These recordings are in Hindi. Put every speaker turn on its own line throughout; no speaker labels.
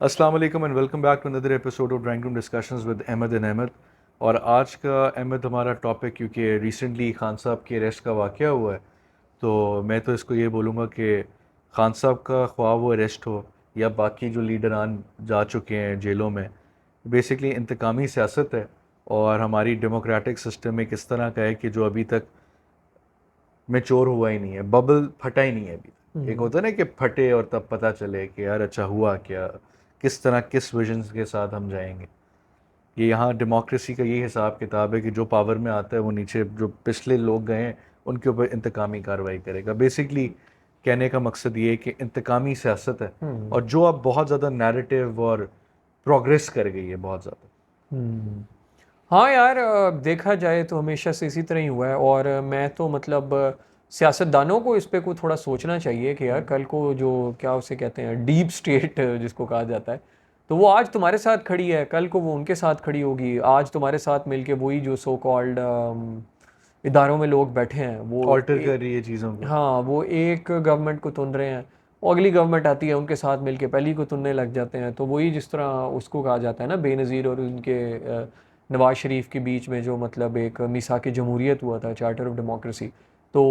अस्सलाम वालेकुम and welcome back to another episode of drawing room discussions with Ahmed and Ahmed. और आज का अहमद हमारा टॉपिक, क्योंकि रिसेंटली खान साहब के अरेस्ट का वाक़या हुआ है, तो मैं तो इसको ये बोलूँगा कि खान साहब का ख्वाह वो अरेस्ट हो या बाकी जो लीडरान जा चुके हैं जेलों में, बेसिकली इंतकामी सियासत है। और हमारी डेमोक्रेटिक सिस्टम एक इस तरह का है कि जो अभी तक मैच्योर हुआ ही नहीं है, बबल फटा ही नहीं है अभी तक। एक होता है ना कि फटे और तब पता चले कि यार अच्छा हुआ क्या, किस तरह किस विजन के साथ हम जाएंगे। ये यहाँ डेमोक्रेसी का ये हिसाब किताब है कि जो पावर में आता है वो नीचे जो पिछले लोग गए हैं उनके ऊपर इंतकामी कार्रवाई करेगा। बेसिकली कहने का मकसद ये है कि इंतकामी सियासत है, और जो अब बहुत ज़्यादा नैरेटिव और प्रोग्रेस कर गई है बहुत ज़्यादा।
हाँ यार, देखा जाए तो हमेशा से इसी तरह ही हुआ है। और मैं तो मतलब सियासतदानों को इस पे को थोड़ा सोचना चाहिए कि यार कल को जो क्या उसे कहते हैं डीप स्टेट जिसको कहा जाता है, तो वो आज तुम्हारे साथ खड़ी है, कल को वो उनके साथ खड़ी होगी। आज तुम्हारे साथ मिलके वही जो सो कॉल्ड इदारों में लोग बैठे हैं वो
ऑल्टर कर रही है चीज़ों को।
हाँ, वो एक गवर्नमेंट को तुन रहे हैं, और अगली गवर्नमेंट आती है उनके साथ मिलके पहली को तुनने लग जाते हैं। तो वही जिस तरह उसको कहा जाता है ना, बेनज़ीर और उनके नवाज शरीफ के बीच में जो मतलब एक मिसाक जमहूरियत हुआ था, चार्टर ऑफ डेमोक्रेसी। तो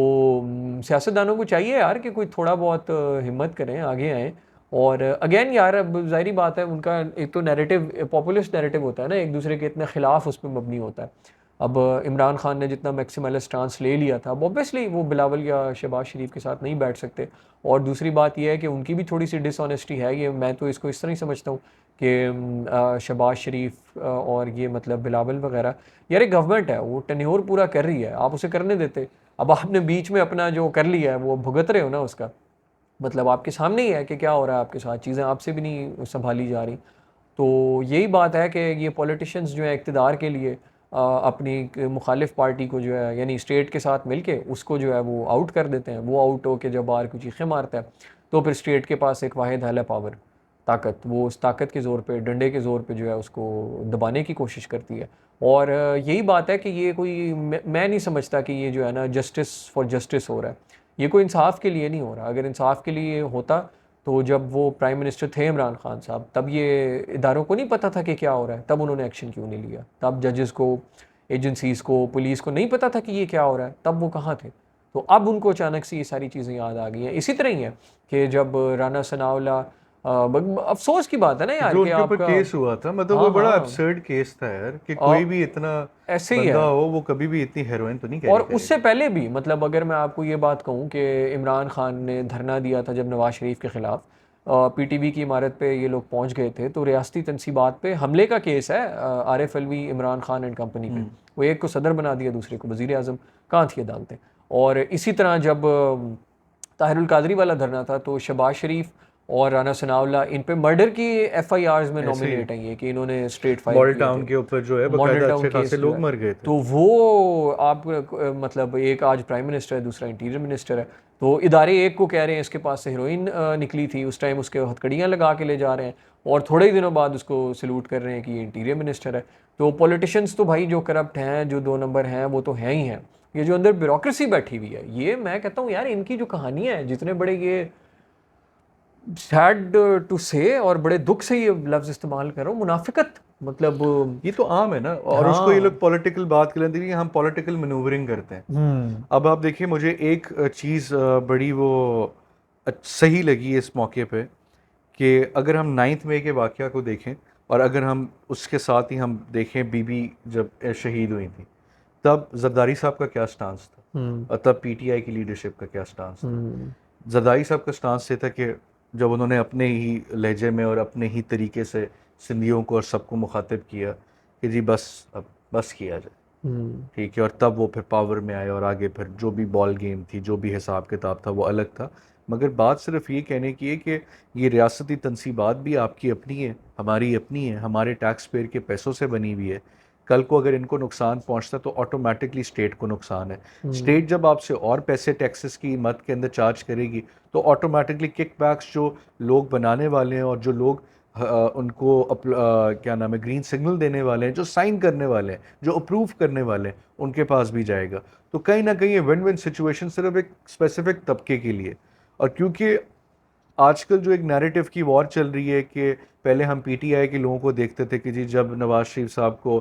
सियासतदानों को चाहिए यार कि कोई थोड़ा बहुत हिम्मत करें, आगे आएँ। और अगेन यार, अब ज़ाहिरी बात है, उनका एक तो नैरेटिव पॉपुलिस्ट नैरेटिव होता है ना, एक दूसरे के इतने खिलाफ उस पर मबनी होता है। अब इमरान खान ने जितना मैक्सिमलिस्ट स्टांस ले लिया था, अब ऑब्वियसली वो बिलावल या शहबाज शरीफ के साथ नहीं बैठ सकते। और दूसरी बात यह है कि उनकी भी थोड़ी सी डिसऑनेस्टी है। ये मैं तो इसको इस तरह ही समझता हूँ कि शहबाज शरीफ और ये मतलब बिलावल वगैरह, यार एक गवर्नमेंट है, वो टेन्योर पूरा कर रही है, आप उसे करने देते। अब आपने बीच में अपना जो कर लिया है वो भुगत रहे हो ना उसका। मतलब आपके सामने ही है कि क्या हो रहा है आपके साथ, चीज़ें आपसे भी नहीं संभाली जा रही। तो यही बात है कि ये पॉलिटिशियंस जो है इक़्तिदार के लिए अपनी मुखालिफ पार्टी को जो है यानी स्टेट के साथ मिलके उसको जो है वो आउट कर देते हैं। वो आउट होकर जब बाहर कुछ चीखें मारता है, तो फिर स्टेट के पास एक वाहिद हल है पावर, ताकत। वो उस ताकत के ज़ोर पे, डंडे के ज़ोर पे जो है उसको दबाने की कोशिश करती है। और यही बात है कि ये कोई मैं नहीं समझता कि ये जो है ना जस्टिस फॉर जस्टिस हो रहा है। ये कोई इंसाफ के लिए नहीं हो रहा। अगर इंसाफ के लिए होता तो जब वो प्राइम मिनिस्टर थे इमरान खान साहब, तब ये इदारों को नहीं पता था कि क्या हो रहा है, तब उन्होंने एक्शन क्यों नहीं लिया? तब जजेस को, एजेंसीज़ को, पुलिस को नहीं पता था कि ये क्या हो रहा है, तब वो कहाँ थे? तो अब उनको अचानक से ये सारी चीज़ें याद आ गई हैं। इसी तरह ही है कि जब राना सनाउल्लाह, अफसोस की बात है ना यार
जो
कि
उनके ऊपर
आपका।
केस हुआ था, मतलब वो
हाँ
बड़ा
हाँ,
एब्सर्ड केस था यार, कि कोई
और
भी इतना
ऐसे ही
बंदा
है।
हो वो कभी भी इतनी हेरोइन तो नहीं
और
कैरी
उससे
करेगा।
पहले भी मतलब अगर मैं आपको ये बात कहूँ कि इमरान खान ने धरना दिया था जब नवाज शरीफ के ख़िलाफ़, पीटीवी की इमारत पे ये लोग पहुंच गए थे, तो रियासती तनसीबात पे हमले का केस है आरिफ अलवी, इमरान खान एंड कंपनी पे। वो एक को सदर बना दिया, दूसरे को वज़ीर आज़म। कहाँ थी अदालतें? और इसी तरह जब ताहिरुल कादरी वाला धरना था, तो शहबाज शरीफ और राना सनाउल्लाह इन पे मर्डर की एफआईआर्स में
ऐसे ही
नॉमिनेट हैं, ये कि इन्होंने स्ट्रेट फायर
मॉडल
किए थे।
टाउन के ऊपर जो है
मॉडल
बकायदा
टाउन
अच्छे खासे
केस जो
लोग
है,
मर गए थे।
तो वो आप मतलब एक आज प्राइम मिनिस्टर है, दूसरा इंटीरियर मिनिस्टर है। तो इदारे एक को कह रहे हैं इसके पास से हीरोइन निकली थी, उस टाइम उसके हथकड़ियाँ लगा के ले जा रहे हैं, और थोड़े ही दिनों बाद उसको सल्यूट कर रहे हैं कि ये इंटीरियर मिनिस्टर है। तो पॉलिटिशियंस तो भाई जो करप्ट हैं, जो दो नंबर हैं, वो तो हैं ही हैं। ये जो अंदर ब्यूरोक्रेसी बैठी हुई है, ये मैं कहता हूँ यार, इनकी जो कहानियाँ हैं, जितने बड़े ये सैड टू से और बड़े दुख से ये लफ्ज़ इस्तेमाल कर रहा हूँ, मुनाफिकत, मतलब
ये तो आम है ना, और उसको ये लोग
हाँ।
पॉलिटिकल बात कर लेते हैं कि हम पॉलिटिकल मैनूवरिंग करते हैं। अब आप देखिए, मुझे एक चीज़ बड़ी वो सही लगी इस मौके पे, कि अगर हम 9 मई के वाक़या को देखें, और अगर हम उसके साथ ही हम देखें बीबी जब शहीद हुई थी, तब जरदारी साहब का क्या स्टांस था,
हम्म।
और तब पीटीआई की लीडरशिप का क्या स्टांस था।
हम्म।
जरदारी साहब का स्टांस ये था कि जब उन्होंने अपने ही लहजे में और अपने ही तरीके से सिंधियों को और सबको मुखातिब किया कि जी बस अब बस किया जाए,
हम्म।
ठीक है, और तब वो फिर पावर में आए, और आगे फिर जो भी बॉल गेम थी, जो भी हिसाब किताब था, वो अलग था। मगर बात सिर्फ ये कहने की है कि ये रियासती तनसीबात भी आपकी अपनी है, हमारी अपनी है, हमारे टैक्स पेयर के पैसों से बनी हुई है। कल को अगर इनको नुकसान पहुंचता तो ऑटोमेटिकली स्टेट को नुकसान है।
हम्म।
स्टेट जब आपसे और पैसे टैक्सेस की मद के अंदर चार्ज करेगी, तो ऑटोमेटिकली किकबैक्स जो लोग बनाने वाले हैं, और जो लोग उनको क्या नाम है, ग्रीन सिग्नल देने वाले हैं, जो साइन करने वाले हैं, जो अप्रूव करने वाले हैं, उनके पास भी जाएगा। तो कहीं ना कहीं ये विन विन सिचुएशन सिर्फ एक स्पेसिफिक तबके के लिए। और क्योंकि आजकल जो एक नैरेटिव की वॉर चल रही है कि पहले हम पीटीआई के लोगों को देखते थे कि जी जब नवाज शरीफ साहब को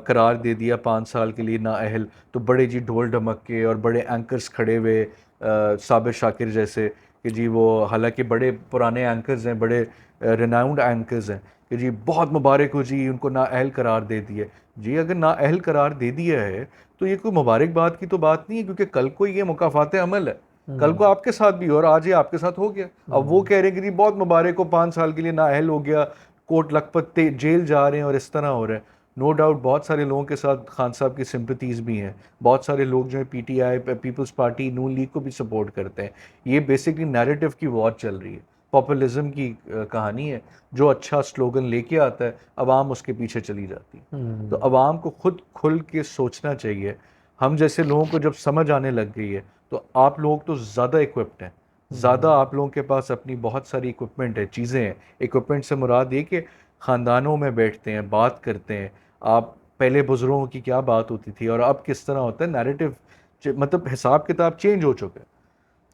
करार दे दिया 5 साल के लिए नाअहल, तो बड़े जी ढोल ढमक्के और बड़े एंकर्स खड़े हुए, साबिर शाकिर जैसे, कि जी वो हालांकि बड़े पुराने एंकर्स हैं, बड़े रिनाउंड एंकर्स हैं, कि जी बहुत मुबारक हो जी उनको नाअहल करार दे दिया। जी अगर नाअहल करार दे दिया है तो ये कोई मुबारकबाद की तो बात नहीं है, क्योंकि कल को ये मुकाफात अमल है, कल को आपके साथ भी हो, और आज ये आपके साथ हो गया। अब वो कह रहे हैं कि जी बहुत मुबारक हो, 5 साल के लिए नाअहल हो गया, कोट लखपत जेल जा रहे हैं और इस तरह हो रहा है। नो डाउट बहुत सारे लोगों के साथ खान साहब की सिंपथीज भी हैं, बहुत सारे लोग जो है पीटीआई पीपल्स पार्टी नून लीग को भी सपोर्ट करते हैं। ये बेसिकली नैरेटिव की वॉर चल रही है, पॉपुलिज्म की कहानी है। जो अच्छा स्लोगन लेके आता है अवाम उसके पीछे चली जाती है। तो अवाम को खुद खुल के सोचना चाहिए। हम जैसे लोगों को जब समझ आने लग गई है, तो आप लोग तो ज़्यादा इक्विप्ड हैं, ज़्यादा आप लोगों के पास अपनी बहुत सारी इक्विपमेंट है, चीज़ें हैं। इक्विपमेंट से मुराद ये कि ख़ानदानों में बैठते हैं, बात करते हैं। आप पहले बुज़ुर्गों की क्या बात होती थी और अब किस तरह होता है, नैरेटिव मतलब हिसाब किताब चेंज हो चुके हैं।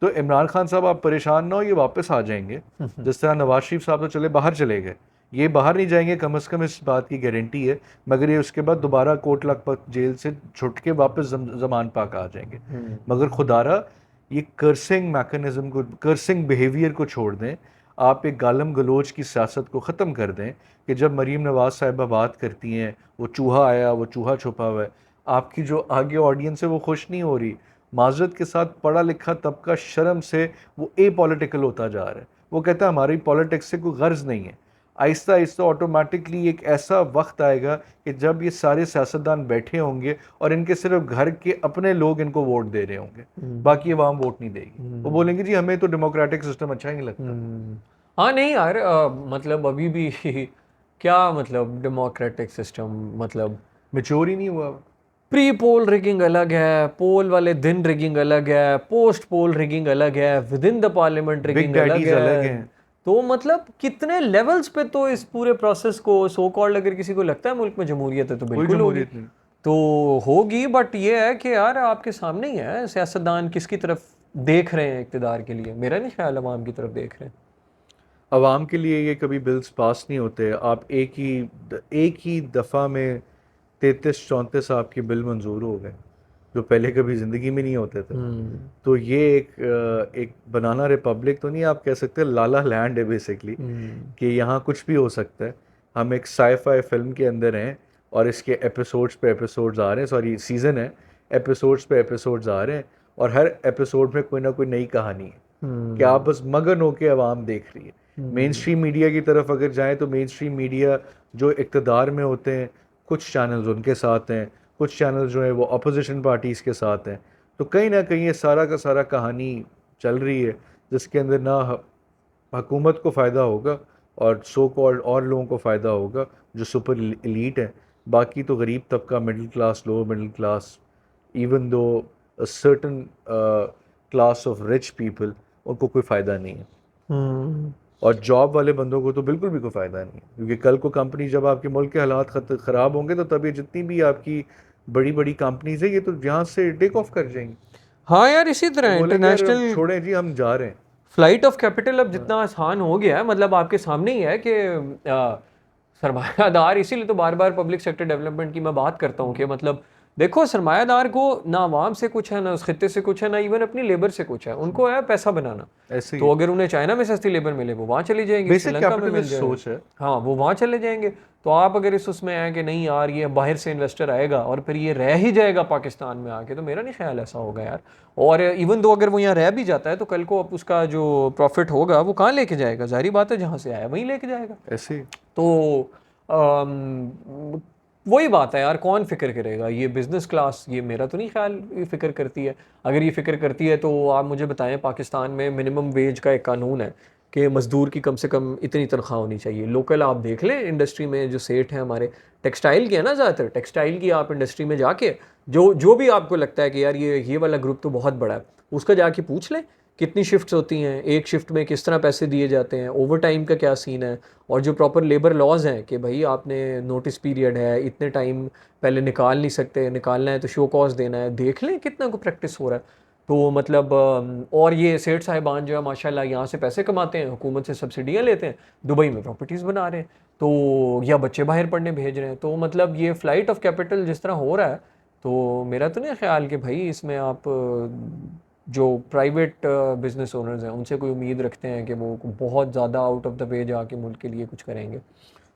तो इमरान खान साहब आप परेशान ना हो, ये वापस आ जाएंगे। जिस तरह नवाज शरीफ साहब तो चले बाहर चले गए, ये बाहर नहीं जाएंगे, कम से कम इस बात की गारंटी है। मगर ये उसके बाद दोबारा कोट लखपत जेल से छुट के वापस जमान पाक आ जाएंगे। मगर खुदारा ये कर्सिंग मैकेनिज्म को, कर्सिंग बिहेवियर को छोड़ दें। आप एक गालम गलोच की सियासत को ख़त्म कर दें कि जब मरीम नवाज साहिबा बात करती हैं, वो चूहा आया, वो चूहा छुपा हुआ है, आपकी जो आगे ऑडियंस है वो खुश नहीं हो रही। माजरत के साथ पढ़ा लिखा तबका शर्म से वो ए पॉलिटिकल होता जा रहा है। वो कहता है हमारी पॉलिटिक्स से कोई गर्ज नहीं है। आहिस्ता आहिस्ता ऑटोमेटिकली एक ऐसा वक्त आएगा कि जब ये सारे सियासतदान बैठे होंगे और इनके सिर्फ घर के अपने लोग इनको वोट दे रहे होंगे, बाकी अवाम वोट नहीं देगी। वो बोलेंगे जी हमें तो डेमोक्रेटिक सिस्टम अच्छा ही नहीं लगता।
हाँ नहीं यार, मतलब अभी भी क्या मतलब डेमोक्रेटिक सिस्टम, मतलब
मेच्योर ही नहीं हुआ।
प्री पोल रिगिंग अलग है, पोल वाले दिन रिगिंग अलग है, पोस्ट पोल रिगिंग अलग है, with in the parliament
big
rigging अलग
डैडीज अलग
है।
हैं।
तो मतलब कितने लेवल्स पे तो इस पूरे प्रोसेस को सो कॉल्ड, अगर किसी को लगता है मुल्क में जमहूरियत है तो
कोई
बिल्कुल होगी,
जमहूरियत नहीं।
तो होगी। बट ये है कि यार आपके सामने ही है, सियासतदान किसकी तरफ देख रहे हैं इक़्तिदार के लिए, मेरा नहीं ख्याल अवाम की तरफ देख रहे हैं।
अवाम के लिए ये कभी बिल्स पास नहीं होते। आप एक ही दफ़ा में 33-34 आपके बिल मंजूर हो गए, जो पहले कभी ज़िंदगी में नहीं होते थे। तो ये एक बनाना रिपब्लिक तो नहीं आप कह सकते, लाला लैंड है बेसिकली, कि यहाँ कुछ भी हो सकता है। हम एक साई-फाई फिल्म के अंदर हैं और इसके एपिसोड्स पे एपिसोड्स आ रहे हैं, सॉरी सीज़न है, एपिसोड्स पे एपिसोड्स आ रहे हैं, और हर एपिसोड में कोई ना कोई नई कहानी है कि आप बस मगन होकर आवाम देख रही है। मेन स्ट्रीम मीडिया की तरफ अगर जाएं तो मेन स्ट्रीम मीडिया जो इक़्तिदार में होते हैं, कुछ चैनल्स उनके साथ हैं, कुछ चैनल्स जो हैं वो अपोजिशन पार्टीज़ के साथ हैं। तो कहीं ना कहीं ये सारा का सारा कहानी चल रही है, जिसके अंदर ना हुकूमत को फ़ायदा होगा और सो कॉल्ड और लोगों को फ़ायदा होगा जो सुपर एलीट हैं। बाकी तो गरीब तबका, middle class, lower middle class, even though a certain class of rich people, उनको कोई फ़ायदा नहीं है। और जॉब वाले बंदों को तो बिल्कुल भी कोई फ़ायदा नहीं है, क्योंकि कल को कंपनी, जब आपके मुल्क के हालात ख़राब होंगे तो तभी जितनी भी आपकी बड़ी बड़ी कंपनीज है ये तो यहाँ से टेक ऑफ कर जाएंगी।
हाँ यार, इसी
वो
तरह
बोलेंगे यार अब
इंटरनेशनल
छोड़ें जी, हम जा रहे हैं।
फ्लाइट ऑफ कैपिटल अब जितना आसान हो गया है, मतलब आपके सामने ही है कि सरमायादार, इसीलिए तो बार बार पब्लिक सेक्टर डेवलपमेंट की मैं बात करता हूँ कि मतलब देखो, सरमायादार को ना आवाम से कुछ है, ना उस खित्ते से कुछ है, ना इवन अपनी लेबर से कुछ है, उनको है पैसा बनाना।
ऐसे
तो
ही
अगर उन्हें चाइना में सस्ती लेबर मिले वो वहाँ चली जाएंगी,
बेसिक
श्रीलंका में मिल
कैपिटलिस्ट
जाएगी,
सोच है।
हाँ वो वहाँ चले जाएंगे। तो आप अगर इस उसमें आए कि नहीं यार ये बाहर से इन्वेस्टर आएगा और फिर ये रह ही जाएगा पाकिस्तान में आके, तो मेरा नहीं ख्याल ऐसा होगा यार। और इवन दो अगर वो यहाँ रह भी जाता है तो कल को अब उसका जो प्रॉफिट होगा वो कहाँ लेके जाएगा, जाहिर बात है जहाँ से आया वहीं लेके जाएगा।
ऐसे ही
तो वही बात है यार, कौन फिक्र करेगा, ये बिजनेस क्लास, ये मेरा तो नहीं ख्याल ये फिक्र करती है। अगर ये फिक्र करती है तो आप मुझे बताएं, पाकिस्तान में मिनिमम वेज का एक कानून है कि मज़दूर की कम से कम इतनी तनख्वाह होनी चाहिए। लोकल आप देख लें इंडस्ट्री में जो सेठ हैं हमारे, टेक्सटाइल के है ना ज़्यादातर, टेक्सटाइल की आप इंडस्ट्री में जाके जो भी आपको लगता है कि यार ये वाला ग्रुप तो बहुत बड़ा है, उसका जाके पूछ लें कितनी शिफ्ट्स होती हैं, एक शिफ्ट में किस तरह पैसे दिए जाते हैं, ओवर टाइम का क्या सीन है, और जो प्रॉपर लेबर लॉज हैं कि भाई आपने नोटिस पीरियड है, इतने टाइम पहले निकाल नहीं सकते, निकालना है तो शो कॉज देना है, देख लें कितना को प्रैक्टिस हो रहा है। तो मतलब और ये सेठ साहिबान जो है माशाल्लाह यहाँ से पैसे कमाते हैं, हुकूमत से सब्सिडियाँ लेते हैं, दुबई में प्रॉपर्टीज़ बना रहे हैं, तो या बच्चे बाहर पढ़ने भेज रहे हैं। तो मतलब ये फ्लाइट ऑफ कैपिटल जिस तरह हो रहा है, तो मेरा तो नहीं ख्याल कि भाई इसमें आप जो प्राइवेट बिजनेस ओनर्स हैं उनसे कोई उम्मीद रखते हैं कि वो बहुत ज़्यादा आउट ऑफ द वे जाके मुल्क के लिए कुछ करेंगे।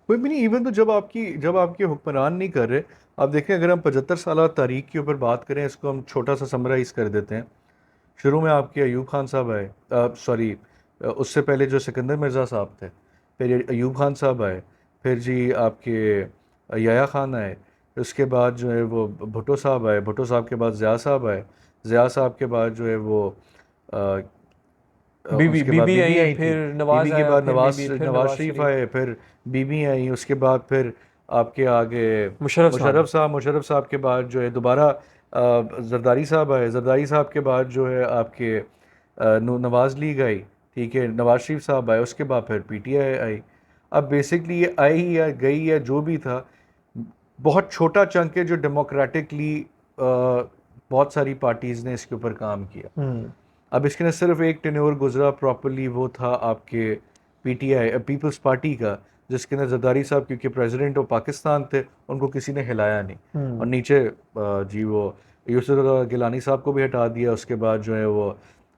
कोई भी नहीं, इवन तो जब आपके हुक्मरान नहीं कर रहे। आप देखें, अगर हम 75 साल तारीख के ऊपर बात करें, इसको हम छोटा सा समराइज़ कर देते हैं। शुरू में आपके अयूब खान साहब आए, सॉरी, उससे पहले जो सिकंदर मिर्ज़ा साहब थे, फिर ये अयूब खान साहब आए, फिर जी आपके याया खान आए, उसके बाद जो है वो भुट्टो साहब आए, भुट्टो साहब के बाद ज़िया साहब आए, ज़िया साहब के बाद जो है वो अ,
बीबी
उसके बाद
बीबी
बीबी
आई,
आई थी।
फिर
बीबी
नवाज
के
आया,
बाद
फिर
नवाज
बीबी, फिर
नवाज
नवाज
शरीफ
शरीफ,
आए, फिर बीबी आई, उसके बाद फिर आपके आगे
मुशर्रफ साहब।
मुशर्रफ साहब के बाद जो है दोबारा जरदारी साहब आए, जरदारी साहब के बाद जो है आपके नवाज लीग आई, ठीक है, नवाज शरीफ साहब आए, उसके बाद फिर पीटीआई आई। अब बेसिकली ये आई या गई या जो भी था, बहुत छोटा चंक है जो डेमोक्रेटिकली बहुत सारी पार्टीज़ ने इसके ऊपर काम किया।
हम्म।
अब इसके अंदर सिर्फ एक टेन्योर गुजरा प्रॉपरली, वो था आपके पीटीआई पीपल्स पार्टी का, जिसके अंदर जरदारी साहब क्योंकि प्रेसिडेंट ऑफ पाकिस्तान थे, उनको किसी ने हिलाया नहीं। और नीचे जी वो यूसुफ गिलानी साहब को भी हटा दिया। उसके बाद जो है वो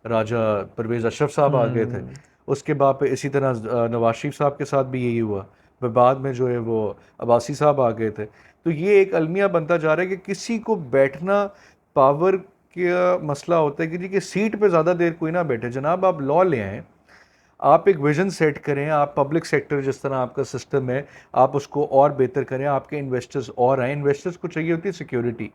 राजा परवेज़ अशरफ साहब आ गए थे। उसके बाद पे इसी तरह नवाज शरीफ साहब के साथ भी यही हुआ। फिर बाद में जो है वो अब्बासी साहब आ गए थे। तो ये एक अलमिया बनता जा रहा है कि किसी को बैठना, पावर का मसला होता है कि जी कि सीट पे ज़्यादा देर कोई ना बैठे। जनाब, आप लॉ ले आएँ, आप एक विजन सेट करें, आप पब्लिक सेक्टर जिस तरह आपका सिस्टम है आप उसको और बेहतर करें, आपके इन्वेस्टर्स और आए। इन्वेस्टर्स को चाहिए होती है सिक्योरिटी।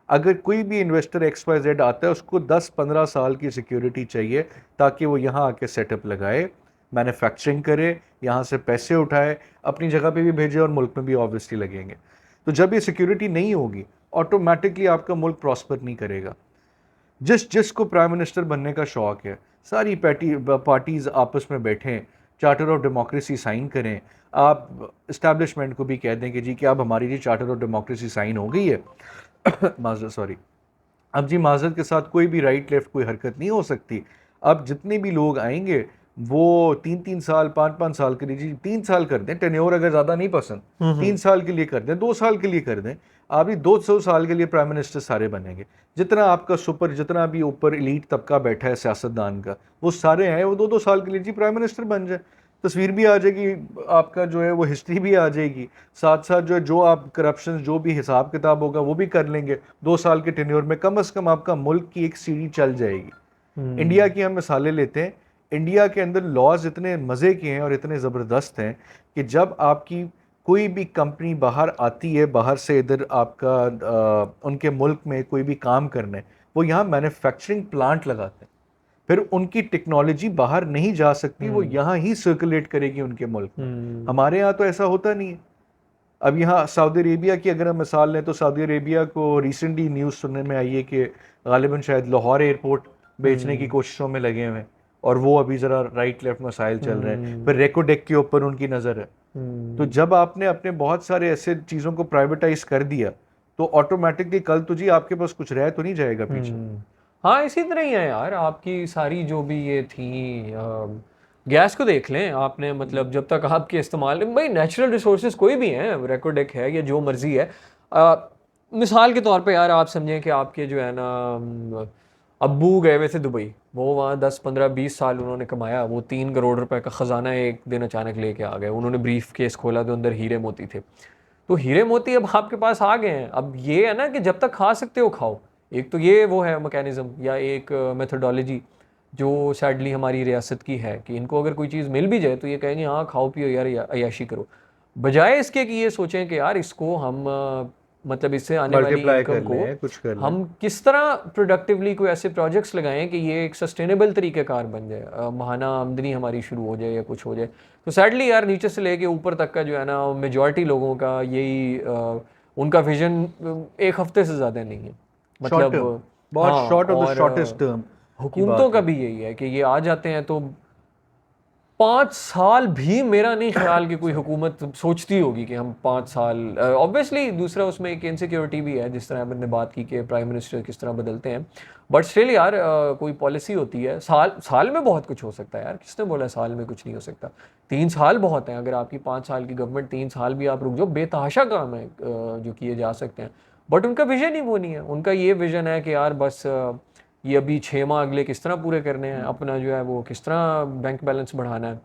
अगर कोई भी इन्वेस्टर XYZ आता है, उसको 10-15 साल की सिक्योरिटी चाहिए ताकि वो यहाँ आके सेटअप लगाए, मैन्युफैक्चरिंग करे, यहाँ से पैसे उठाए, अपनी जगह पे भी भेजे और मुल्क में भी ऑब्वियसली लगेंगे। तो जब ये सिक्योरिटी नहीं होगी, ऑटोमेटिकली आपका मुल्क प्रॉस्पर नहीं करेगा। जिसको प्राइम मिनिस्टर बनने का शौक है, सारी पार्टीज़ आपस में बैठें, चार्टर ऑफ डेमोक्रेसी साइन करें। आप इस्टेब्लिशमेंट को भी कह दें कि जी कि अब हमारी जी चार्टर ऑफ डेमोक्रेसी साइन हो गई है माजरत, सॉरी, अब जी माजरत के साथ कोई भी राइट लेफ्ट कोई हरकत नहीं हो सकती। अब जितने भी लोग आएंगे वो 3-3 साल 5-5 साल के लिए, जी 3 साल कर दें, टेन्योर अगर ज़्यादा नहीं पसंद 3 साल के लिए कर दें, 2 साल के लिए कर दें। आप भी 200 साल के लिए प्राइम मिनिस्टर सारे बनेंगे। जितना आपका जितना भी ऊपर एलीट तबका बैठा है सियासतदान का, वो सारे हैं, वो 2-2 साल के लिए जी प्राइम मिनिस्टर बन जाए। तस्वीर भी आ जाएगी, आपका जो है वो हिस्ट्री भी आ जाएगी, साथ साथ जो है जो आप करप्शन जो भी हिसाब किताब होगा वो भी कर लेंगे। 2 साल के टेन्योर में कम से कम आपका मुल्क की एक सीढ़ी चल जाएगी। इंडिया की हम मिसालें लेते हैं, इंडिया के अंदर लॉज इतने मज़े के हैं और इतने ज़बरदस्त हैं कि जब आपकी कोई भी कंपनी बाहर आती है, बाहर से इधर आपका उनके मुल्क में कोई भी काम करने, वो यहाँ मैन्युफैक्चरिंग प्लांट लगाते हैं। फिर उनकी टेक्नोलॉजी बाहर नहीं जा सकती, वो यहाँ ही सर्कुलेट करेगी उनके मुल्क में। हमारे यहाँ तो ऐसा होता नहीं है। अब यहाँ सऊदी अरेबिया की अगर हम मिसाल लें तो सऊदी अरेबिया को रिसेंटली न्यूज़ सुनने में आई है कि गालिबन शायद लाहौर एयरपोर्ट बेचने की कोशिशों में लगे हुए हैं, और वो अभी ज़रा राइट लेफ्ट मसाइल चल रहे हैं। फिर रेकोडेक के ऊपर उनकी नज़र है। तो जब आपने अपने बहुत सारे ऐसे चीज़ों को प्राइवेटाइज कर दिया, तो ऑटोमेटिकली कल तो जी आपके पास कुछ रह तो नहीं जाएगा पीछे।
हाँ, इसी तरह ही है यार, आपकी सारी जो भी ये थी गैस को देख लें आपने, मतलब जब तक आपके इस्तेमाल भाई नेचुरल रिसोर्सेज कोई भी हैं, रेकोडेक है या जो मर्जी है, मिसाल के तौर पे यार आप समझें कि आपके जो है ना अब्बू गए हुए थे दुबई, वो वहाँ 10-15-20 साल उन्होंने कमाया, वो 3 करोड़ रुपए का ख़जाना एक दिन अचानक लेके आ गए। उन्होंने ब्रीफ केस खोला तो अंदर हीरे मोती थे। तो हीरे मोती अब आपके पास आ गए हैं। अब ये है ना कि जब तक खा सकते हो खाओ। एक तो ये वो है मैकेनिज़्म या एक मेथोडोलॉजी जो सैडली हमारी रियासत की है कि इनको अगर कोई चीज़ मिल भी जाए तो ये कहेंगे हाँ खाओ पियो यार, अय्याशी करो, बजाय इसके कि ये सोचें कि यार इसको हम मतलब इससे आने वाली
मल्टीप्लाई
इनकम
कर
को
लें, कुछ कर लें।
हम किस तरह प्रोडक्टिवली कोई ऐसे प्रोजेक्ट्स लगाएं कि ये एक सस्टेनेबल तरीक़ेकार बन जाए, माहाना आमदनी हमारी शुरू हो जाए या कुछ हो जाए। तो सैडली यार नीचे से लेके ऊपर तक का जो है ना मेजॉरिटी लोगों का यही उनका विजन एक हफ्ते से ज़्यादा नहीं है,
शॉर्ट
मतलब
टर्म, बहुत
हाँ।
शॉर्ट ऑफ द
और
शॉर्टेस्ट टर्म की
हुकूमतों
बात
का
है।
भी यही है कि ये आ जाते हैं तो 5 साल भी मेरा नहीं ख्याल कि कोई हुकूमत सोचती होगी कि हम 5 साल, ऑब्वियसली दूसरा उसमें एक इनसिक्योरिटी भी है, जिस तरह हमने बात की कि प्राइम मिनिस्टर किस तरह बदलते हैं, बट स्टिल यार कोई पॉलिसी होती है, साल साल में बहुत कुछ हो सकता है यार, किसने बोला साल में कुछ नहीं हो सकता। 3 साल बहुत हैं, अगर आपकी 5 साल की गवर्नमेंट 3 साल भी आप रुक जाओ, बेतहाशा काम है जो किए जा सकते हैं, बट उनका विजन ही वो नहीं है। उनका ये विजन है कि यार बस ये अभी 6 माह अगले किस तरह पूरे करने हैं, अपना जो है वो किस तरह बैंक बैलेंस बढ़ाना है,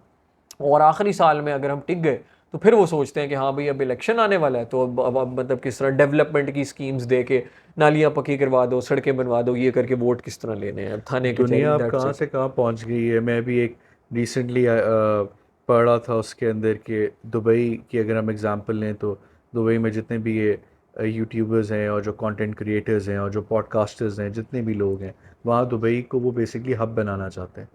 और आखिरी साल में अगर हम टिक गए तो फिर वो सोचते हैं कि हाँ भाई अब इलेक्शन आने वाला है, तो अब मतलब किस तरह डेवलपमेंट की स्कीम्स दे के नालियाँ पक्की करवा दो, सड़कें बनवा दो, ये करके वोट किस तरह लेने हैं, अब थाने के चाहिए,
दुनिया अब
दैट्स
कहाँ
इट।
से कहाँ पहुँच गई है। मैं भी एक रिसेंटली पढ़ा था उसके अंदर कि दुबई की अगर हम एग्जांपल लें तो दुबई में जितने भी ये यूट्यूबर्स हैं और जो कंटेंट क्रिएटर्स हैं और जो पॉडकास्टर्स हैं, जितने भी लोग हैं, वहाँ दुबई को वो बेसिकली हब बनाना चाहते हैं।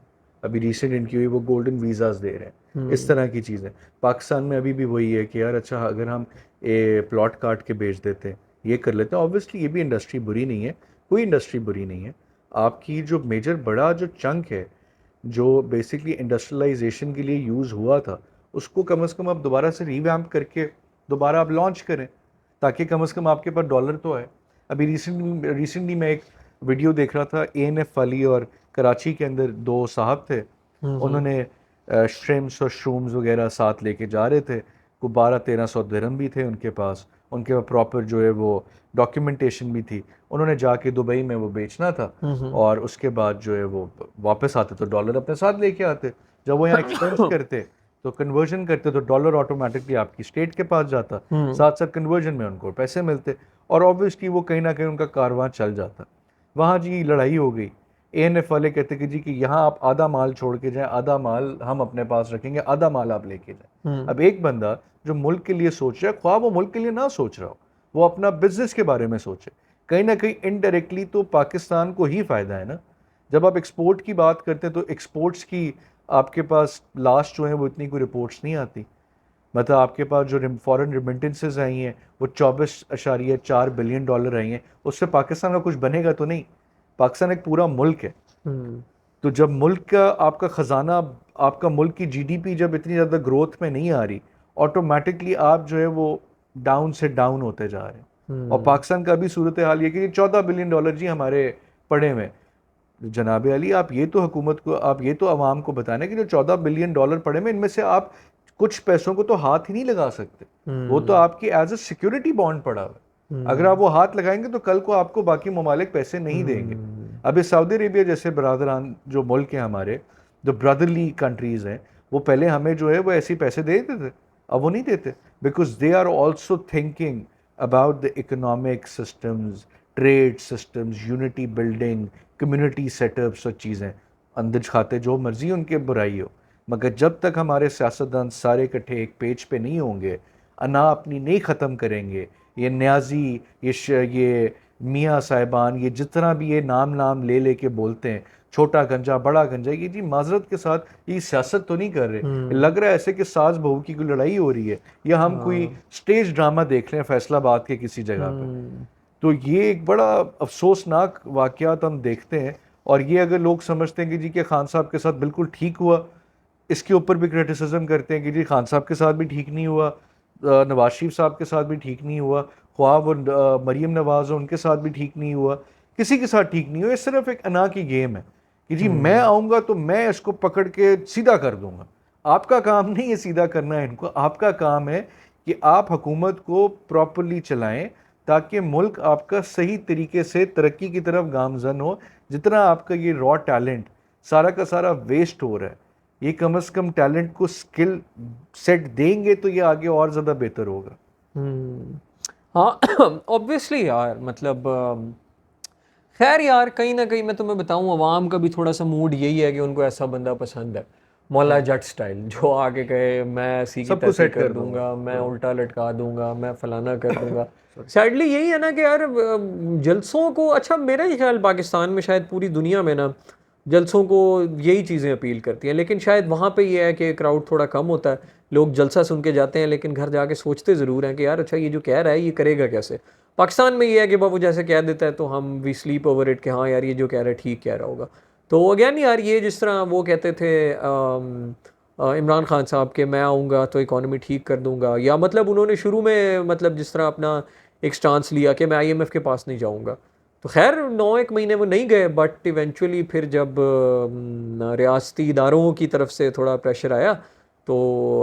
अभी रिसेंट इनकी हुई वो गोल्डन वीज़ाज दे रहे हैं, इस तरह की चीज़ें। पाकिस्तान में अभी भी वही है कि यार अच्छा अगर हम प्लॉट काट के बेच देते हैं, ये कर लेते हैं। ऑब्वियसली ये भी इंडस्ट्री बुरी नहीं है, कोई इंडस्ट्री बुरी नहीं है। आपकी जो मेजर बड़ा जो चंक है जो बेसिकली इंडस्ट्रियलाइजेशन के लिए यूज़ हुआ था, उसको कम से कम आप दोबारा से रिवैम्प करके दोबारा आप लॉन्च करें, ताकि कम से कम आपके पास डॉलर तो आए। अभी रिसेंटली मैं एक वीडियो देख रहा था, एएनएफ वाली, और कराची के अंदर दो साहब थे, उन्होंने श्रिम्स और शूम्स वगैरह साथ लेके जा रहे थे, को 1200-1300 दिरहम भी थे उनके पास प्रॉपर जो है वो डॉक्यूमेंटेशन भी थी। उन्होंने जाके दुबई में वो बेचना था, और उसके बाद जो है वो वापस आते तो डॉलर अपने साथ लेके आते। जब वो यहाँ एक्सपेंस करते तो कन्वर्जन करते तो डॉलर ऑटोमेटिकली आपकी स्टेट के पास जाता, साथ साथ कन्वर्जन में उनको पैसे मिलते, और ऑब्वियसली वो कहीं ना कहीं उनका कारवां चल जाता। वहाँ जी लड़ाई हो गई। एएनएफ वाले कहते कि जी कि यहाँ आप आधा माल छोड़ के जाएं, आधा माल हम अपने पास रखेंगे, आधा माल आप लेके जाएं। अब एक बंदा जो मुल्क के लिए सोच रहा है, ख्वाह वो मुल्क के लिए ना सोच रहा हो, वो अपना बिजनेस के बारे में सोचे, कहीं ना कहीं इनडायरेक्टली तो पाकिस्तान को ही फायदा है ना। जब आप एक्सपोर्ट की बात करते हैं तो एक्सपोर्ट्स की आपके पास लास्ट जो है वो इतनी कोई रिपोर्ट्स नहीं आती। मतलब आपके पास जो फॉरेन रिमिटेंसेस आई हैं वो 24.4 बिलियन डॉलर आई हैं, उससे पाकिस्तान का कुछ बनेगा तो नहीं। पाकिस्तान एक पूरा मुल्क है, तो जब मुल्क का आपका ख़जाना, आपका मुल्क की जीडीपी जब इतनी ज़्यादा ग्रोथ में नहीं आ रही, ऑटोमेटिकली आप जो है वो डाउन से डाउन होते जा रहे हैं। और पाकिस्तान का भी सूरत हाल ये कि 14 बिलियन डॉलर जी हमारे पड़े हुए। जनाब अली, आप ये तो हुकूमत को, आप ये तो आवाम को बताना कि जो 14 बिलियन डॉलर पड़े में, इनमें से आप कुछ पैसों को तो हाथ ही नहीं लगा सकते। वो तो आपकी एज ए सिक्योरिटी बॉन्ड पड़ा हुआ है। अगर आप वो हाथ लगाएंगे तो कल को आपको बाकी ममालिक पैसे नहीं देंगे। अभी सऊदी अरेबिया जैसे बरादरान जो मुल्क हैं हमारे, जो ब्रदरली कंट्रीज हैं, वो पहले हमें जो है वो ऐसे पैसे दे देते थे, अब वो नहीं देते, because they are also thinking about the economic systems, trade systems, unity building, community setups और चीज़ें। अंदर खाते जो मर्जी उनके बुराई हो, मगर जब तक हमारे सियासतदान सारे इकट्ठे एक पेज पे नहीं होंगे, अना अपनी नहीं ख़त्म करेंगे, ये न्याजी, ये मियाँ साहिबान, ये जितना भी ये नाम ले लेके बोलते हैं, छोटा गंजा बड़ा गंजा, ये जी माजरत के साथ ये सियासत तो नहीं कर रहे। लग रहा है ऐसे कि सास बहू की कोई लड़ाई हो रही है, या हम कोई स्टेज ड्रामा देख रहे हैं फैसलाबाद के किसी जगह पे। तो ये एक बड़ा अफसोसनाक वाक़यात हम देखते हैं। और ये अगर लोग समझते हैं कि जी के खान साहब के साथ बिल्कुल ठीक हुआ, इसके ऊपर भी क्रिटिसिज्म करते हैं कि जी खान साहब के साथ भी ठीक नहीं हुआ, नवाज शरीफ साहब के साथ भी ठीक नहीं हुआ, ख्वाह वो मरीम नवाज हो उनके साथ भी ठीक नहीं हुआ, किसी के साथ ठीक नहीं हुआ। ये सिर्फ एक अना की गेम है कि जी मैं आऊँगा तो मैं इसको पकड़ के सीधा कर दूंगा। आपका काम नहीं है सीधा करना है इनको, आपका काम है कि आप हुकूमत को प्रॉपरली चलाएं, ताकि मुल्क आपका सही तरीके से तरक्की की तरफ गामजन हो। जितना आपका ये रॉ टैलेंट सारा का सारा वेस्ट हो रहा है, ये कम से कम टैलेंट को स्किल सेट देंगे तो ये आगे और ज़्यादा बेहतर होगा।
हाँ ऑब्वियसली यार, मतलब खैर यार, कहीं ना कहीं मैं तुम्हें बताऊं, अवाम का भी थोड़ा सा मूड यही है कि उनको ऐसा बंदा पसंद है, मौला जट स्टाइल, जो आगे कहे मैं ऐसी की
सबको
तैसी
सेट
कर
कर दूंगा।
दूंगा, मैं उल्टा लटका दूंगा, मैं फलाना कर दूंगा। सैडली यही है ना कि यार जलसों को, अच्छा मेरा ही ख्याल पाकिस्तान में, शायद पूरी दुनिया में ना जलसों को यही चीज़ें अपील करती हैं, लेकिन शायद वहाँ पे ये है कि क्राउड थोड़ा कम होता है, लोग जलसा सुन के जाते हैं लेकिन घर जाके सोचते ज़रूर हैं कि यार अच्छा ये जो कह रहा है ये करेगा कैसे। पाकिस्तान में ये है कि बाबू जैसे कह देता है तो हम वी स्लीप ओवर इट कि हाँ यार ये जो कह रहा है ठीक कह रहा होगा। तो अगेन यार, ये जिस तरह वो कहते थे इमरान खान साहब के मैं आऊँगा तो इकॉनमी ठीक कर दूँगा, या मतलब उन्होंने शुरू में मतलब जिस तरह अपना एक स्टांस लिया कि मैं IMF के पास नहीं जाऊँगा, तो खैर 9-1 महीने वो नहीं गए, बट इवेंचुअली फिर जब रियासती इदारों की तरफ से थोड़ा प्रेशर आया तो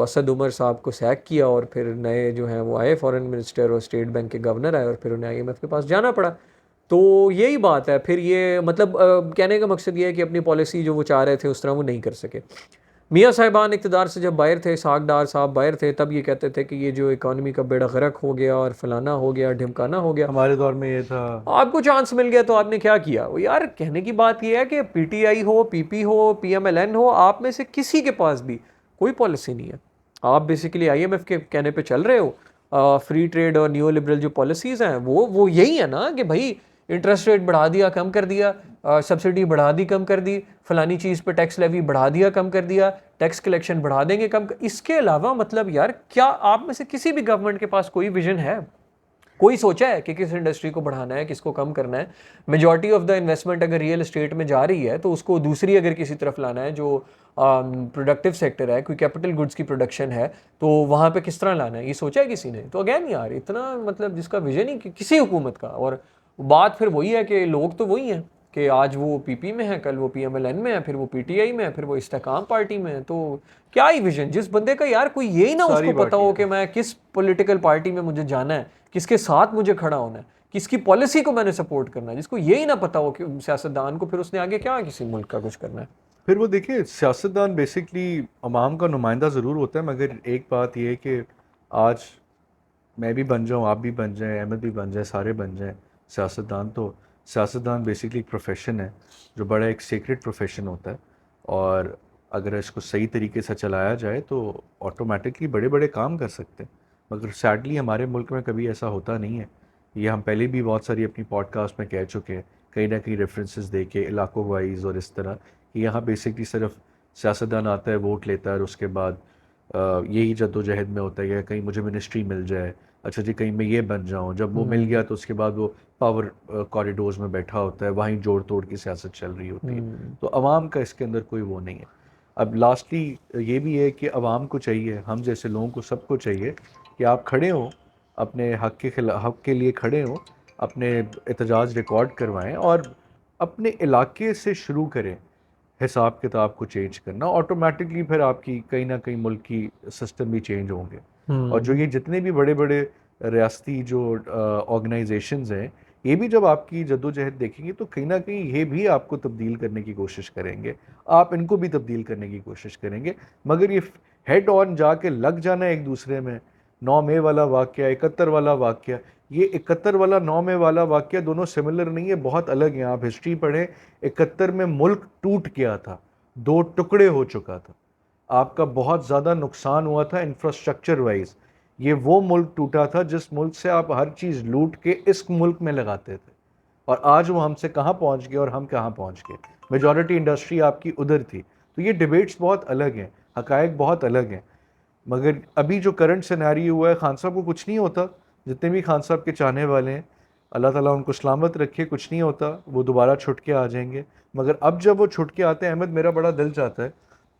असद उमर साहब को सैक किया और फिर नए जो हैं वो आए फॉरेन मिनिस्टर और स्टेट बैंक के गवर्नर आए और फिर उन्हें IMF के पास जाना पड़ा। तो यही बात है, फिर ये मतलब कहने का मकसद ये है कि अपनी पॉलिसी जो वो चाह रहे थे उस तरह वो नहीं कर सके। मियाँ साहिबान इक़्तिदार से जब बाहर थे, इसहाक डार साहब बाहर थे, तब ये कहते थे कि ये जो इकॉनमी का बेड़ा गर्क हो गया और फलाना हो गया ढिमकाना हो गया,
हमारे दौर में ये था।
आपको चांस मिल गया तो आपने क्या किया। वो यार कहने की बात ये है कि PTI हो, PP हो, PMLN हो, आप में से किसी के पास भी कोई पॉलिसी नहीं है। आप बेसिकली IMF के कहने पे चल रहे हो। फ्री ट्रेड और न्यू लिबरल जो पॉलिसीज़ हैं वो यही है ना कि भाई इंटरेस्ट रेट बढ़ा दिया, कम कर दिया, सब्सिडी बढ़ा दी, कम कर दी, फलानी चीज़ पे टैक्स लेवी बढ़ा दिया, कम कर दिया, टैक्स कलेक्शन बढ़ा देंगे, इसके अलावा मतलब यार क्या आप में से किसी भी गवर्नमेंट के पास कोई विजन है? कोई सोचा है कि किस इंडस्ट्री को बढ़ाना है, किसको कम करना है? मेजॉरिटी ऑफ द इन्वेस्टमेंट अगर रियल एस्टेट में जा रही है तो उसको दूसरी अगर किसी तरफ लाना है जो प्रोडक्टिव सेक्टर है, कोई कैपिटल गुड्स की प्रोडक्शन है, तो वहाँ पे किस तरह लाना है, ये सोचा है किसी ने? तो अगेन यार इतना मतलब जिसका विजन ही किसी हुकूमत का, और बात फिर वही है कि लोग तो वही हैं कि आज वो PP में है, कल वो PMLN में है, फिर वो PTI में है, फिर वो इस्तेकाम पार्टी में है। तो क्या ही विजन, जिस बंदे का यार कोई यही ना
सारी
उसको पता हो
पार्टियां।
कि मैं किस पॉलिटिकल पार्टी में मुझे जाना है, किसके साथ मुझे खड़ा होना है, किसकी पॉलिसी को मैंने सपोर्ट करना है, जिसको यही ना पता हो कि सियासतदान को फिर उसने आगे क्या किसी मुल्क का कुछ करना है।
फिर वो देखिए, सियासतदान बेसिकली अवाम का नुमाइंदा ज़रूर होता है, मगर एक बात ये है कि आज मैं भी बन जाऊँ, आप भी बन जाएं, अहमद भी बन जाए, सारे बन जाएं सियासतदान, तो सियासतदान बेसिकली एक प्रोफेशन है जो बड़ा एक सीक्रेट प्रोफेशन होता है, और अगर इसको सही तरीके से चलाया जाए तो ऑटोमेटिकली बड़े बड़े काम कर सकते हैं। मगर सैडली हमारे मुल्क में कभी ऐसा होता नहीं है। ये हम पहले भी बहुत सारी अपनी पॉडकास्ट में कह चुके हैं, कहीं ना कहीं रेफरेंसेस दे के इलाकों वाइज और इस तरह कि यहाँ बेसिकली सिर्फ सियासतदान आता है, वोट लेता है और उसके बाद यही जद्दोजहद में होता है कि कहीं मुझे मिनिस्ट्री मिल जाए, अच्छा जी कहीं मैं ये बन जाऊँ, जब वो मिल गया तो उसके बाद वो पावर कॉरिडोर्स में बैठा होता है, वहीं जोड़ तोड़ की सियासत चल रही होती है। तो अवाम का इसके अंदर कोई वो नहीं है। अब लास्टली ये भी है कि अवाम को चाहिए, हम जैसे लोगों को सबको चाहिए कि आप खड़े हों, अपने हक के लिए खड़े हों, अपने एहतजाज रिकॉर्ड करवाएं और अपने इलाके से शुरू करें हिसाब किताब को चेंज करना। ऑटोमेटिकली फिर आपकी कहीं ना कहीं मुल्क की सिस्टम भी चेंज होंगे। और जो ये जितने भी बड़े बड़े रियासती जो ऑर्गेनाइजेशंस हैं, ये भी जब आपकी जद्दोजहद देखेंगे तो कहीं ना कहीं ये भी आपको तब्दील करने की कोशिश करेंगे, आप इनको भी तब्दील करने की कोशिश करेंगे। मगर ये हेड ऑन जाके लग जाना एक दूसरे में, 9 मई वाला वाक़या, 71 वाला वाक़या, ये 71 वाला 9 मई वाला वाक़या दोनों सिमिलर नहीं है, बहुत अलग हैं। आप हिस्ट्री पढ़ें, 71 में मुल्क टूट गया था, 2 टुकड़े हो चुका था, आपका बहुत ज़्यादा नुकसान हुआ था इंफ्रास्ट्रक्चर वाइज। ये वो मुल्क टूटा था जिस मुल्क से आप हर चीज़ लूट के इस मुल्क में लगाते थे, और आज वो हमसे कहाँ पहुँच गए और हम कहाँ पहुँच गए। मेजॉरिटी इंडस्ट्री आपकी उधर थी। तो ये डिबेट्स बहुत अलग हैं, हकायक बहुत अलग हैं। मगर अभी जो करंट सिनेरियो हुआ है, खान साहब को कुछ नहीं होता, जितने भी खान साहब के चाहने वाले हैं, अल्लाह ताला उनको सलामत रखे, कुछ नहीं होता, वो दोबारा छुट के आ जाएंगे। मगर अब जब वो छुट के आते हैं, अहमद मेरा बड़ा दिल चाहता है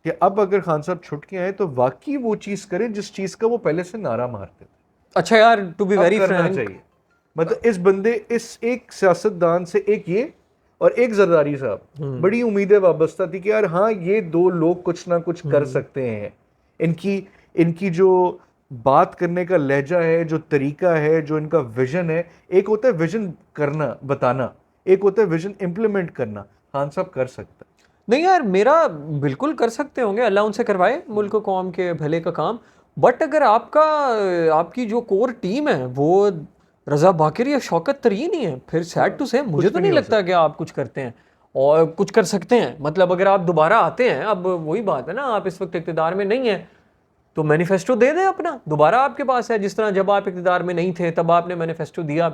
कि अब अगर खान साहब छुट के आए तो वाकई वो चीज़ करें जिस चीज़ का वो पहले से नारा मारते थे।
अच्छा यार, टू बी वेरी
करना
फ्रैंक,
चाहिए, मतलब इस बंदे, इस एक सियासतदान से, एक ये और एक जरदारी साहब, बड़ी उम्मीदें वाबस्ता थी कि यार हाँ ये 2 लोग कुछ ना कुछ कर सकते हैं। इनकी इनकी जो बात करने का लहजा है, जो तरीका है, जो इनका विजन है, एक होता है विजन करना बताना, एक होता है विजन इम्प्लीमेंट करना। खान साहब कर सकता है।
नहीं यार मेरा बिल्कुल कर सकते होंगे, अल्लाह उनसे करवाए मुल्क कौम के भले का काम। बट अगर आपकी जो कोर टीम है वो रज़ा बाकिर या शौकत तरीन ही है, फिर सैड टू से मुझे तो नहीं लगता कि आप कुछ करते हैं और कुछ कर सकते हैं। मतलब अगर आप दोबारा आते हैं, अब वही बात है ना, आप इस वक्त इक़्तिदार में नहीं है तो मैनिफेस्टो दे दें अपना, दोबारा आपके पास है। जिस तरह जब आप इक़्तिदार में नहीं थे तब आपने मैनिफेस्टो दिया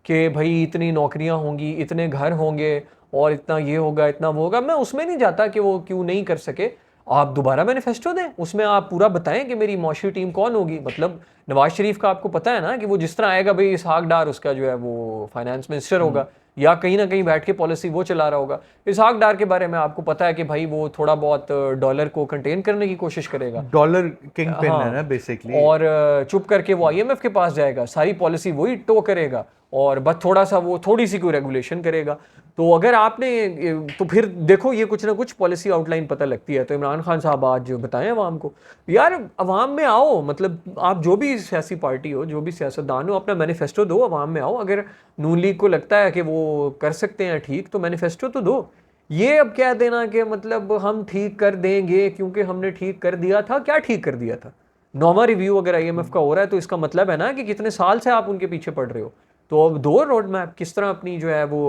कि भाई इतनी नौकरियां होंगी, इतने घर होंगे और इतना ये होगा, इतना वो होगा। मैं उसमें नहीं जाता कि वो क्यों नहीं कर सके, आप दोबारा मैनिफेस्टो दें, उसमें आप पूरा बताएं कि मेरी मौशी टीम कौन होगी। मतलब नवाज शरीफ का आपको पता है ना कि वो जिस तरह आएगा भाई इसहाक डार उसका जो है वो फाइनेंस मिनिस्टर होगा, या कहीं ना कहीं बैठ के पॉलिसी वो चला रहा होगा। इसहाक डार के बारे में आपको पता है कि भाई वो थोड़ा बहुत डॉलर को कंटेन करने की कोशिश करेगा,
डॉलर किंग पिन है ना
हाँ,
बेसिकली।
और चुप करके वो आईएमएफ के पास जाएगा, सारी पॉलिसी वही टो करेगा और बस थोड़ा सा वो थोड़ी सी कोई रेगुलेशन करेगा। तो अगर आपने तो फिर देखो ये कुछ ना कुछ पॉलिसी आउटलाइन पता लगती है। तो इमरान खान साहब आज जो बताएं अवाम को, यार अवाम में आओ, मतलब आप जो भी सियासी पार्टी हो, जो भी सियासतदान हो, अपना मैनिफेस्टो दो, अवाम में आओ। अगर नून लीग को लगता है कि वो कर सकते हैं ठीक, तो मैनिफेस्टो तो दो। ये अब कह देना कि मतलब हम ठीक कर देंगे क्योंकि हमने ठीक कर दिया था, क्या ठीक कर दिया था? 9वां रिव्यू अगर आईएमएफ का हो रहा है तो इसका मतलब है ना कि कितने साल से आप उनके पीछे पड़ रहे हो। तो अब दो रोड मैप, किस तरह अपनी जो है वो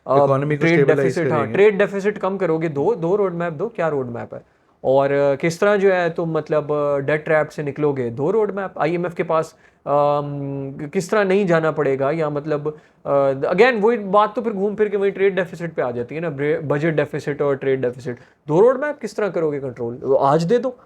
इकोनॉमी को
ट्रेड
स्टेबलाइज
डेफिसिट, हाँ
करेंगे।
ट्रेड डेफिसिट कम करोगे, दो दो रोड मैप दो, क्या रोड मैप है? और किस तरह जो है तुम मतलब डेट ट्रैप से निकलोगे, दो रोड मैप। आईएमएफ के पास किस तरह नहीं जाना पड़ेगा, या मतलब अगेन वही बात तो फिर घूम फिर के वही ट्रेड डेफिसिट पे आ जाती है ना, बजट डेफिसिट और ट्रेड डेफिसिट। दो रोड मैप किस तरह करोगे कंट्रोल, आज दे दो।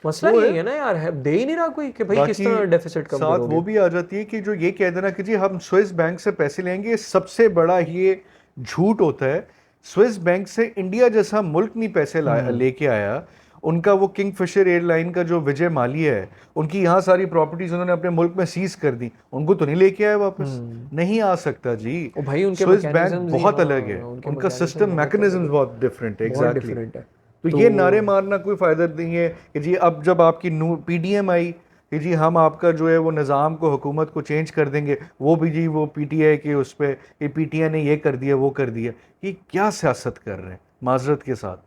मसला
वो
यही
है।
है ना यार, है दे ही नहीं रहा कोई कि भाई किस
बाकी
तरह डेफिसिट कम
साथ
करोगे।
वो भी आ जाती है कि जो ये कह देना कि जी हम स्विस बैंक से पैसे लेंगे, सबसे बड़ा ये झूठ होता है। स्विस बैंक से इंडिया जैसा मुल्क नहीं पैसे लेके आया। उनका वो किंगफिशर एयरलाइन का जो विजय माल्या है, उनकी यहाँ सारी प्रॉपर्टीज उन्होंने अपने मुल्क में सीज कर दी, उनको तो नहीं लेके आए वापस। नहीं आ सकता जी।
ओ भाई उनके
स्विस बैंक
मैकेनिज्म्स ही,
बहुत अलग है,
हाँ उनके
उनका
मैकेनिज्म
सिस्टम
बहुत अलग
मैकेनिज्म
है,
बहुत डिफरेंट है।
बहुत
एग्जैक्टली।
डिफरेंट है।
तो
तो
ये नारे मारना कोई फायदा नहीं है कि जी अब जब आपकी पीडीएम आई कि जी हम आपका जो है वो निज़ाम को, हुकूमत को चेंज कर देंगे, वो भी जी वो पीटीआई के उस पर कि पीटीआई ने ये कर दिया वो कर दिया। ये क्या सियासत कर रहे हैं माजरत के साथ?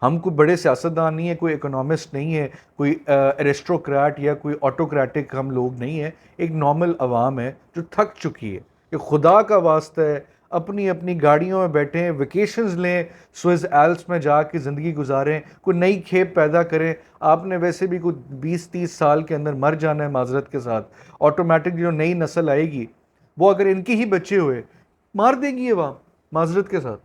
हम कोई बड़े सियासतदान नहीं है, कोई इकोनॉमिस्ट नहीं है, कोई एरिस्टोक्रेट या कोई ऑटोक्रेटिक हम लोग नहीं है। एक नॉर्मल आवाम है जो थक चुकी है कि खुदा का वास्ता है अपनी अपनी गाड़ियों में बैठें, वेकेशंस लें, स्विस एल्प्स में जाके ज़िंदगी गुजारें, कोई नई खेप पैदा करें। आपने वैसे भी कुछ 20-30 साल के अंदर मर जाना है माजरत के साथ। ऑटोमेटिक जो नई नस्ल आएगी वो अगर इनके ही बच्चे हुए, मार देगी अवाम माजरत के साथ।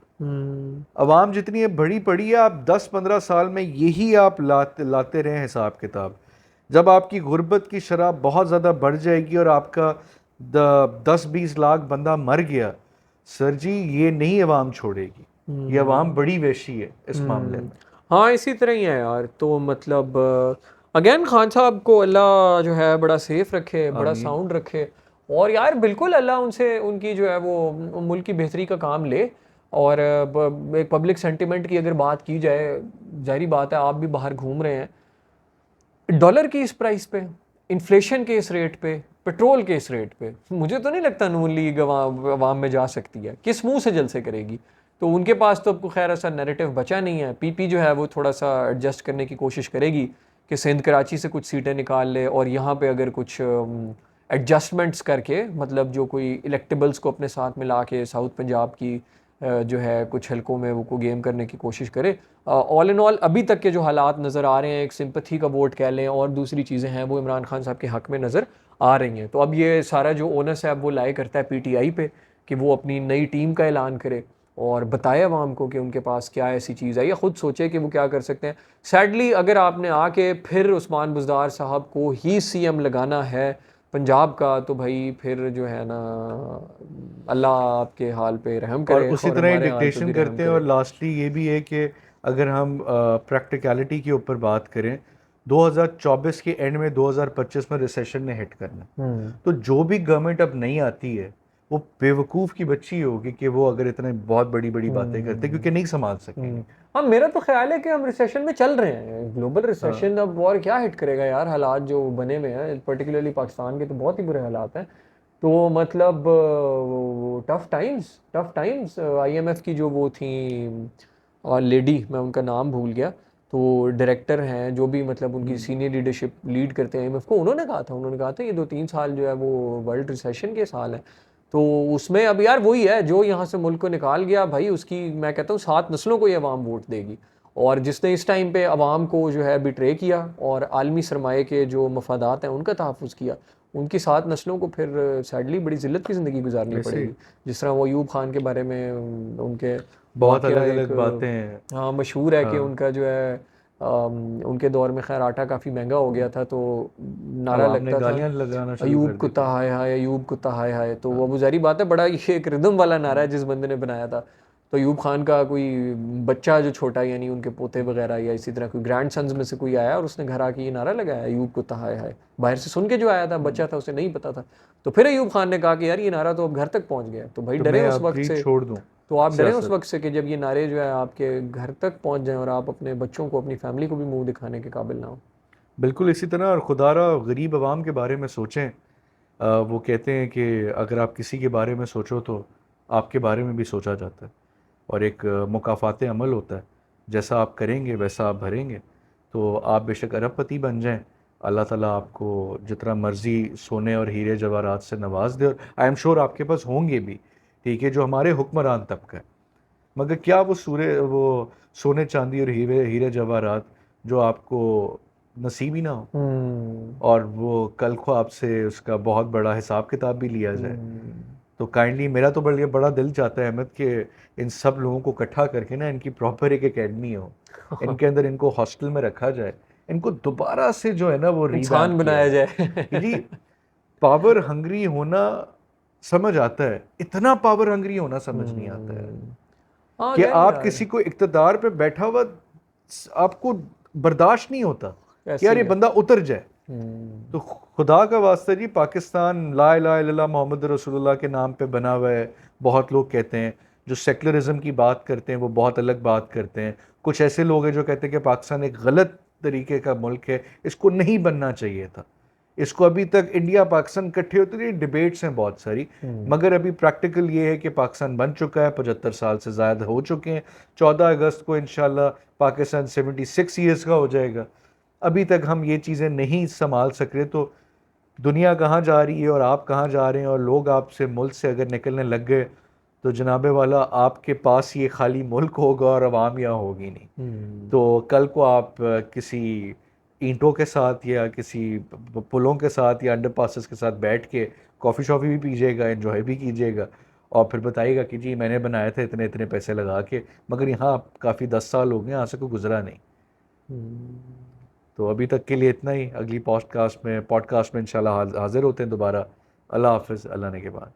अवाम जितनी है बड़ी पड़ी है, आप 10-15 साल में यही आप लाते रहें हिसाब किताब। जब आपकी गुर्बत की शरह बहुत ज़्यादा बढ़ जाएगी और आपका 10-20 लाख बंदा मर गया, सर जी ये नहीं अवाम छोड़ेगी। ये अवाम बड़ी वैशी है इस मामले में।
हाँ इसी तरह ही है यार। तो मतलब अगेन खान साहब को अल्लाह जो है बड़ा सेफ रखे, बड़ा
आमीन।
साउंड रखे। और यार बिल्कुल अल्लाह उनसे उनकी जो है वो मुल्क की बेहतरी का काम ले। और एक पब्लिक सेंटिमेंट की अगर बात की जाए, जाहिर बात है आप भी बाहर घूम रहे हैं, डॉलर की इस प्राइस पे, इन्फ्लेशन के इस रेट पे, पेट्रोल के इस रेट पे, मुझे तो नहीं लगता नून लीग अवाम में जा सकती है। किस मुंह से जलसे करेगी? तो उनके पास तो खैर ऐसा नैरेटिव बचा नहीं है। पीपी जो है वो थोड़ा सा एडजस्ट करने की कोशिश करेगी कि सिंध कराची से कुछ सीटें निकाल ले और यहाँ पे अगर कुछ एडजस्टमेंट्स करके, मतलब जो कोई इलेक्टेबल्स को अपने साथ मिला के साउथ पंजाब की जो है कुछ हलकों में वो को गेम करने की कोशिश करे। ऑल इन ऑल अभी तक के जो हालात नज़र आ रहे हैं, एक सिंपथी का वोट कह लें और दूसरी चीज़ें हैं, वो इमरान खान साहब के हक़ में नज़र आ रही हैं। तो अब ये सारा जो ओनस है अब वो लाए करता है पीटीआई पे कि वो अपनी नई टीम का ऐलान करे और बताए अवाम को कि उनके पास क्या ऐसी चीज़ है, या ख़ुद सोचे कि वो क्या कर सकते हैं। सैडली अगर आपने आके फिर उस्मान बुज़दार साहब को ही सीएम लगाना है पंजाब का, तो भाई फिर जो है ना अल्लाह आपके हाल पे रहम
और
करे
उसी
और
तरह ही
हमारे हाल पे भी
डिक्टेशन
रहम
करते हैं। और
करे।
लास्टली ये भी है कि अगर हम प्रैक्टिकलिटी के ऊपर बात करें, 2024 के एंड में 2025 में रिसेशन ने हिट करना है। तो जो भी गवर्नमेंट अब नहीं आती है वो बेवकूफ़ की बच्ची होगी कि वो अगर इतने बहुत बड़ी बड़ी बातें करते क्योंकि नहीं संभाल सकेंगे।
हाँ मेरा तो ख्याल है कि हम रिसेशन में चल रहे हैं, ग्लोबल रिसेशन। अब और क्या हिट करेगा यार, हालात जो बने हुए हैं पर्टिकुलरली पाकिस्तान के तो बहुत ही बुरे हालात हैं। तो मतलब टफ टाइम्स आईएमएफ की जो वो थी और लेडी, मैं उनका नाम भूल गया, तो डायरेक्टर हैं जो भी मतलब उनकी सीनियर लीडरशिप लीड करते हैं आईएमएफ को, उन्होंने कहा था ये 2-3 साल जो है वो वर्ल्ड रिसेशन के साल हैं। तो उसमें अब यार वही है, जो यहाँ से मुल्क को निकाल गया भाई उसकी मैं कहता हूँ 7 नस्लों को ये अवाम वोट देगी। और जिसने इस टाइम पे अवाम को जो है बिट्रे किया और आलमी सरमाए के जो मफादात हैं उनका तहफ़्फ़ुज़ किया, उनकी 7 नस्लों को फिर सैडली बड़ी ज़िल्लत की ज़िंदगी गुजारनी
वैसे
पड़ेगी। जिस तरह वो अयूब खान के बारे में उनके
बहुत
वाक़या
अलग
एक
अलग बातें हैं।
हाँ मशहूर है कि
हाँ।
उनका जो है उनके दौर में खैर आटा काफ़ी महंगा हो गया था, तो नारा
आवाम ने
लगता था,
गालियां लगाना शुरू
अयूब
कर दी
कुत्ता
थी।
हाय हाय, अयूब कुत्ता हाय हाय। तो वो
हाँ।
अबू ज़ारी बात है, बड़ा ये एक रिदम वाला नारा है जिस बंदे ने बनाया था। तो अयूब खान का कोई बच्चा जो छोटा, यानी उनके पोते वगैरह या इसी तरह कोई ग्रैंड सन्स में से कोई आया और उसने घर आके ये नारा लगाया, अयूब कुत्ता हाय हाय। बाहर से सुन के जो आया था, बच्चा था, उसे नहीं पता था। तो फिर अयूब खान ने कहा कि यार ये नारा तो अब घर तक पहुंच गया। तो भाई
तो
डरे
मैं
उस वक्त
अभी
से।
छोड़ दूं
तो आप डरे उस
सियासत।
वक्त से कि जब ये नारे जो है आपके घर तक पहुंच जाएं और आप अपने बच्चों को, अपनी फैमिली को भी मुंह दिखाने के काबिल ना हो।
बिल्कुल इसी तरह, और खुदारा गरीब आवाम के बारे में सोचें। वो कहते हैं कि अगर आप किसी के बारे में सोचो तो आपके बारे में भी सोचा जाता है, और एक मुकाफ़ात अमल होता है, जैसा आप करेंगे वैसा आप भरेंगे। तो आप बेशक अरबपति बन जाएं, अल्लाह ताला आपको जितना मर्ज़ी सोने और हीरे जवाहरात से नवाज दे, और आई एम श्योर आपके पास होंगे भी, ठीक है, जो हमारे हुक्मरान तबका है। मगर क्या वो सोने चांदी और हीरे हीरे जवाहरात जो आपको नसीब ही ना हो,
हम्म।
और वो कल को आपसे उसका बहुत बड़ा हिसाब किताब भी लिया जाए।
हम्म।
तो काइंडली मेरा तो बड़ा बड़ा दिल चाहता है अहमद कि इन सब लोगों को इकट्ठा करके ना इनकी प्रॉपर एक एकेडमी हो, इनके अंदर इनको हॉस्टल में रखा जाए, इनको दोबारा से जो है ना वो
इंसान
रीवैम्प किया
बनाया
जाए। कि
जाए।
जी, पावर हंग्री होना समझ आता है, इतना पावर हंग्री होना समझ नहीं आता है
हम्म। आ
कि
जाएंगे
आप
यार,
किसी को इक़्तिदार पे बैठा हुआ आपको बर्दाश्त नहीं होता कि
ऐसे
यार
ही
ये
है।
बंदा उतर जाए।
हम्म।
तो खुदा का वास्ता जी, पाकिस्तान ला इलाहा इल्लल्लाह मोहम्मद रसूलुल्लाह के नाम पे बना हुआ है। बहुत लोग कहते हैं, जो सेकुलरिज्म की बात करते हैं वो बहुत अलग बात करते हैं। कुछ ऐसे लोग हैं जो कहते हैं कि पाकिस्तान एक गलत तरीके का मुल्क है, इसको नहीं बनना चाहिए था। इसको अभी तक इंडिया पाकिस्तान इकट्ठे होते रहे, डिबेट्स हैं बहुत सारी,
हम्म।
मगर अभी प्रैक्टिकल ये है कि पाकिस्तान बन चुका है, 75 साल से ज़्यादा हो चुके हैं। 14 अगस्त को इंशाल्लाह पाकिस्तान 76 ईयर्स का हो जाएगा। अभी तक हम ये चीज़ें नहीं संभाल सक रहे, तो दुनिया कहाँ जा रही है और आप कहाँ जा रहे हैं, और लोग आपसे मुल्क से अगर निकलने लग गए तो जनाबे वाला आपके पास ये खाली मुल्क होगा और आवाम यहाँ होगी नहीं।
हम्म।
तो कल को आप किसी ईंटों के साथ या किसी पुलों के साथ या अंडर पासेस के साथ बैठ के कॉफ़ी शॉफ़ी भी पीजिएगा, एंजॉय भी कीजिएगा, और फिर बताइएगा कि जी मैंने बनाया था इतने इतने पैसे लगा के, मगर यहाँ काफ़ी 10 साल हो गए, यहाँ से कोई गुजरा नहीं।
हम्म।
तो अभी तक के लिए इतना ही। अगली पॉडकास्ट में इंशाल्लाह हाजिर होते हैं दोबारा। अल्लाह हाफ़िज़, अल्लाह ने के बाद।